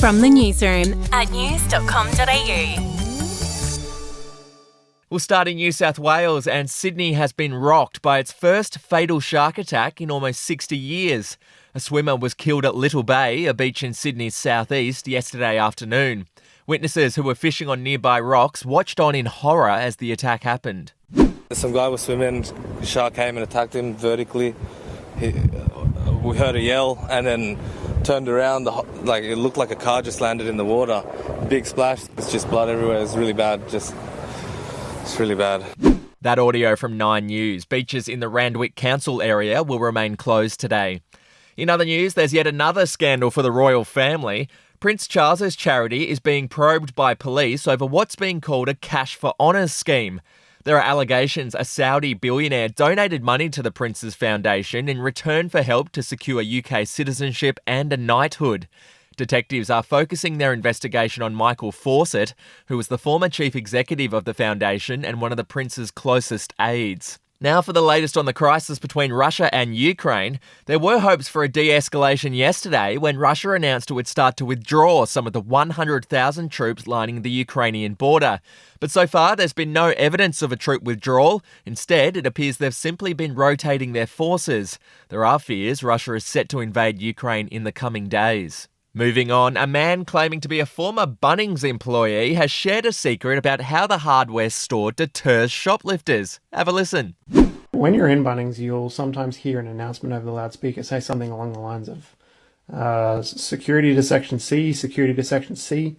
From the newsroom at news.com.au. We'll start in New South Wales, and Sydney has been rocked by its first fatal shark attack in almost 60 years. A swimmer was killed at Little Bay, a beach in Sydney's southeast, yesterday afternoon. Witnesses who were fishing on nearby rocks watched on in horror as the attack happened. Some guy was swimming, the shark came and attacked him vertically. We heard a yell and then turned around, it looked like a car just landed in the water. Big splash, it's just blood everywhere, it's really bad, it's really bad. That audio from 9 News. Beaches in the Randwick Council area will remain closed today. In other news, there's yet another scandal for the royal family. Prince Charles's charity is being probed by police over what's being called a cash for honours scheme. There are allegations a Saudi billionaire donated money to the Prince's foundation in return for help to secure UK citizenship and a knighthood. Detectives are focusing their investigation on Michael Fawcett, who was the former chief executive of the foundation and one of the Prince's closest aides. Now for the latest on the crisis between Russia and Ukraine. There were hopes for a de-escalation yesterday when Russia announced it would start to withdraw some of the 100,000 troops lining the Ukrainian border. But so far, there's been no evidence of a troop withdrawal. Instead, it appears they've simply been rotating their forces. There are fears Russia is set to invade Ukraine in the coming days. Moving on, a man claiming to be a former Bunnings employee has shared a secret about how the hardware store deters shoplifters. Have a listen. When you're in Bunnings, you'll sometimes hear an announcement over the loudspeaker say something along the lines of security to Section C, security to Section C.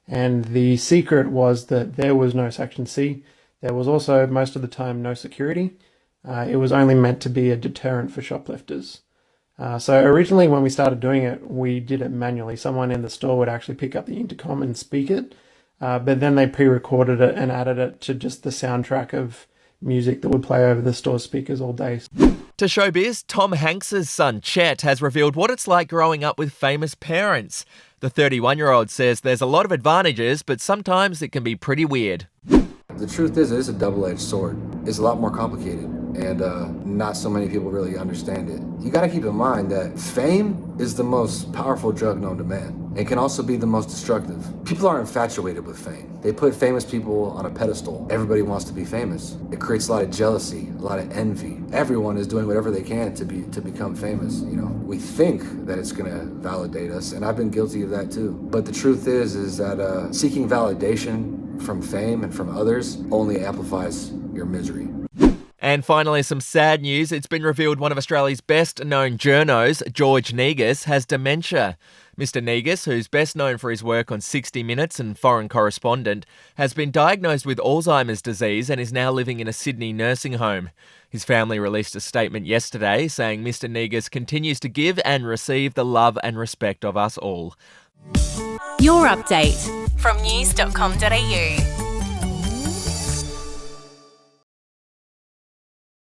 And the secret was that there was no Section C. There was also, most of the time, no security. It was only meant to be a deterrent for shoplifters. So originally when we started doing it, we did it manually. Someone in the store would actually pick up the intercom and speak it, but then they pre-recorded it and added it to just the soundtrack of music that would play over the store speakers all day. To showbiz, Tom Hanks' son Chet has revealed what it's like growing up with famous parents. The 31-year-old says there's a lot of advantages, but sometimes it can be pretty weird. The truth is, it is a double-edged sword. It's a lot more complicated, and not so many people really understand it. You gotta keep in mind that fame is the most powerful drug known to man. It can also be the most destructive. People are infatuated with fame. They put famous people on a pedestal. Everybody wants to be famous. It creates a lot of jealousy, a lot of envy. Everyone is doing whatever they can to become famous. We think that it's gonna validate us, and I've been guilty of that too. But the truth is that seeking validation from fame and from others only amplifies your misery. And finally, some sad news. It's been revealed one of Australia's best-known journos, George Negus, has dementia. Mr. Negus, who's best known for his work on 60 Minutes and Foreign Correspondent, has been diagnosed with Alzheimer's disease and is now living in a Sydney nursing home. His family released a statement yesterday saying Mr. Negus continues to give and receive the love and respect of us all. Your update from news.com.au.